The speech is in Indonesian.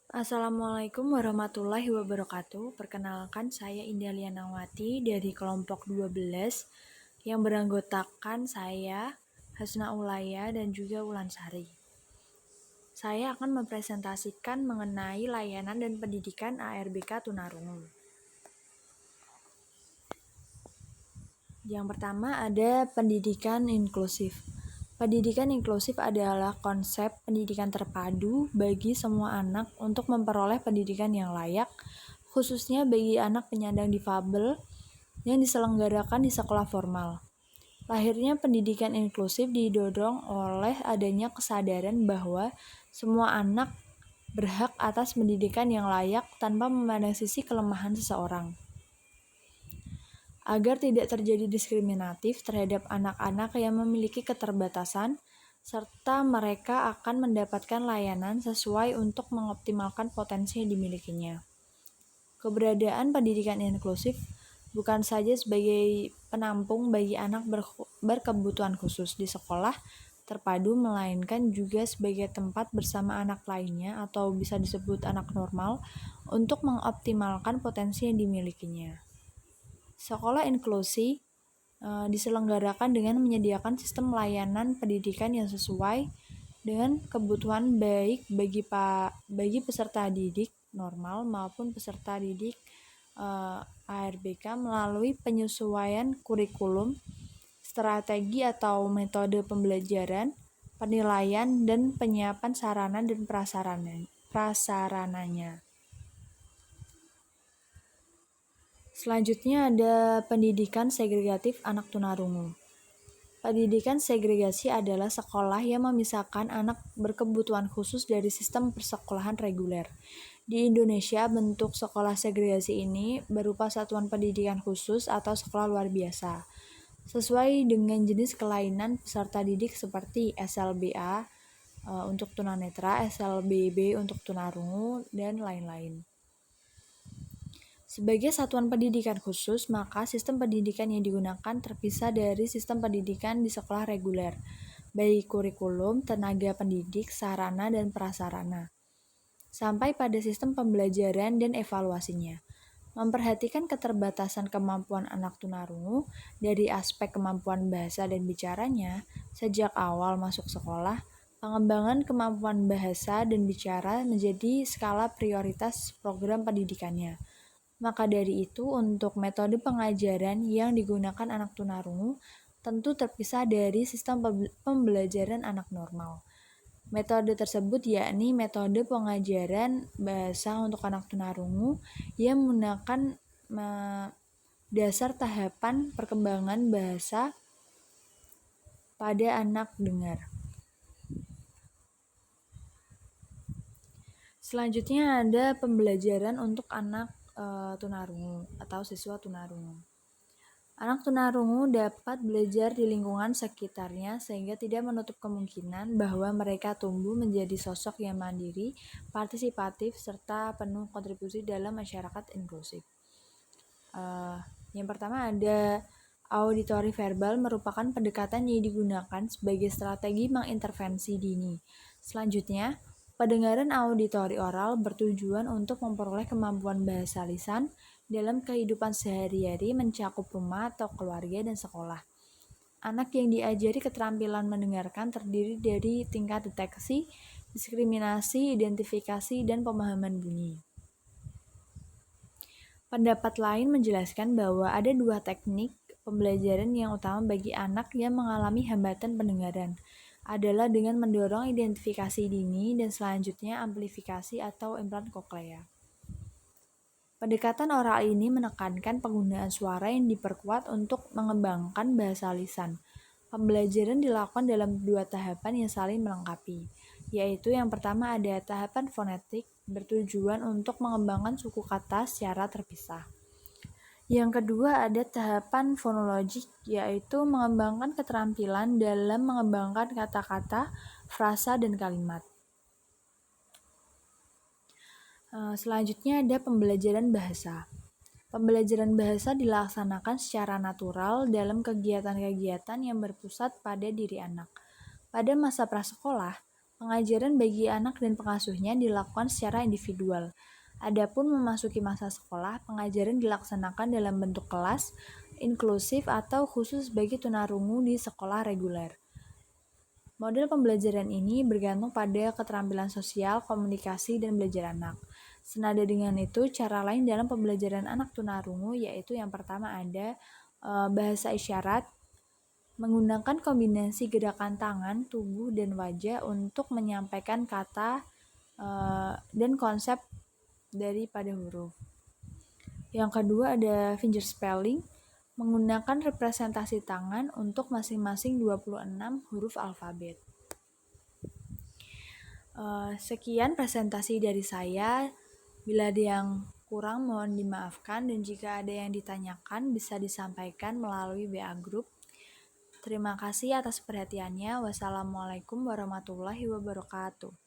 Assalamualaikum warahmatullahi wabarakatuh. Perkenalkan saya Indah Lianawati dari kelompok 12 yang beranggotakan saya, Hasna Ulaya dan juga Ulan Sari. Saya akan mempresentasikan mengenai layanan dan pendidikan ARBK Tunarungu. Yang pertama ada pendidikan inklusif. Pendidikan inklusif adalah konsep pendidikan terpadu bagi semua anak untuk memperoleh pendidikan yang layak, khususnya bagi anak penyandang difabel yang diselenggarakan di sekolah formal. Lahirnya pendidikan inklusif didorong oleh adanya kesadaran bahwa semua anak berhak atas pendidikan yang layak tanpa memandang sisi kelemahan seseorang. Agar tidak terjadi diskriminatif terhadap anak-anak yang memiliki keterbatasan, serta mereka akan mendapatkan layanan sesuai untuk mengoptimalkan potensi yang dimilikinya. Keberadaan pendidikan inklusif bukan saja sebagai penampung bagi anak berkebutuhan khusus di sekolah terpadu, melainkan juga sebagai tempat bersama anak lainnya atau bisa disebut anak normal untuk mengoptimalkan potensi yang dimilikinya. Sekolah inklusi diselenggarakan dengan menyediakan sistem layanan pendidikan yang sesuai dengan kebutuhan baik bagi peserta didik normal maupun peserta didik ARBK melalui penyesuaian kurikulum, strategi atau metode pembelajaran, penilaian, dan penyiapan sarana dan prasarananya. Selanjutnya ada pendidikan segregatif anak tunarungu. Pendidikan segregasi adalah sekolah yang memisahkan anak berkebutuhan khusus dari sistem persekolahan reguler. Di Indonesia, bentuk sekolah segregasi ini berupa satuan pendidikan khusus atau sekolah luar biasa, sesuai dengan jenis kelainan peserta didik seperti SLBA untuk tunanetra, SLBB untuk tunarungu, dan lain-lain. Sebagai satuan pendidikan khusus, maka sistem pendidikan yang digunakan terpisah dari sistem pendidikan di sekolah reguler, baik kurikulum, tenaga pendidik, sarana, dan prasarana, sampai pada sistem pembelajaran dan evaluasinya. Memperhatikan keterbatasan kemampuan anak tunarungu dari aspek kemampuan bahasa dan bicaranya sejak awal masuk sekolah, pengembangan kemampuan bahasa dan bicara menjadi skala prioritas program pendidikannya. Maka dari itu, untuk metode pengajaran yang digunakan anak tunarungu tentu terpisah dari sistem pembelajaran anak normal. Metode tersebut yakni metode pengajaran bahasa untuk anak tunarungu yang menggunakan dasar tahapan perkembangan bahasa pada anak dengar. Selanjutnya ada pembelajaran untuk anak tunarungu atau siswa tunarungu. Anak tunarungu dapat belajar di lingkungan sekitarnya sehingga tidak menutup kemungkinan bahwa mereka tumbuh menjadi sosok yang mandiri, partisipatif, serta penuh kontribusi dalam masyarakat inklusif. Yang pertama ada auditori verbal, merupakan pendekatan yang digunakan sebagai strategi mengintervensi dini. Selanjutnya, pendengaran auditori oral bertujuan untuk memperoleh kemampuan bahasa lisan dalam kehidupan sehari-hari mencakup rumah atau keluarga dan sekolah. Anak yang diajari keterampilan mendengarkan terdiri dari tingkat deteksi, diskriminasi, identifikasi, dan pemahaman bunyi. Pendapat lain menjelaskan bahwa ada dua teknik pembelajaran yang utama bagi anak yang mengalami hambatan pendengaran, adalah dengan mendorong identifikasi dini dan selanjutnya amplifikasi atau implan koklea. Pendekatan oral ini menekankan penggunaan suara yang diperkuat untuk mengembangkan bahasa lisan. Pembelajaran dilakukan dalam dua tahapan yang saling melengkapi, yaitu yang pertama ada tahapan fonetik bertujuan untuk mengembangkan suku kata secara terpisah. Yang kedua ada tahapan fonologik, yaitu mengembangkan keterampilan dalam mengembangkan kata-kata, frasa, dan kalimat. Selanjutnya ada pembelajaran bahasa. Pembelajaran bahasa dilaksanakan secara natural dalam kegiatan-kegiatan yang berpusat pada diri anak. Pada masa prasekolah, Pengajaran bagi anak dan pengasuhnya dilakukan secara individual. Adapun memasuki masa sekolah, pengajaran dilaksanakan dalam bentuk kelas, inklusif atau khusus bagi tunarungu di sekolah reguler. Model pembelajaran ini bergantung pada keterampilan sosial, komunikasi, dan belajar anak. Senada dengan itu, cara lain dalam pembelajaran anak tunarungu yaitu yang pertama ada bahasa isyarat, menggunakan kombinasi gerakan tangan, tubuh, dan wajah untuk menyampaikan kata dan konsep daripada huruf. Yang kedua ada fingerspelling, menggunakan representasi tangan untuk masing-masing 26 huruf alfabet. Sekian presentasi dari saya. Bila ada yang kurang mohon dimaafkan, dan jika ada yang ditanyakan bisa disampaikan melalui WA Group. Terima kasih atas perhatiannya. Wassalamualaikum warahmatullahi wabarakatuh.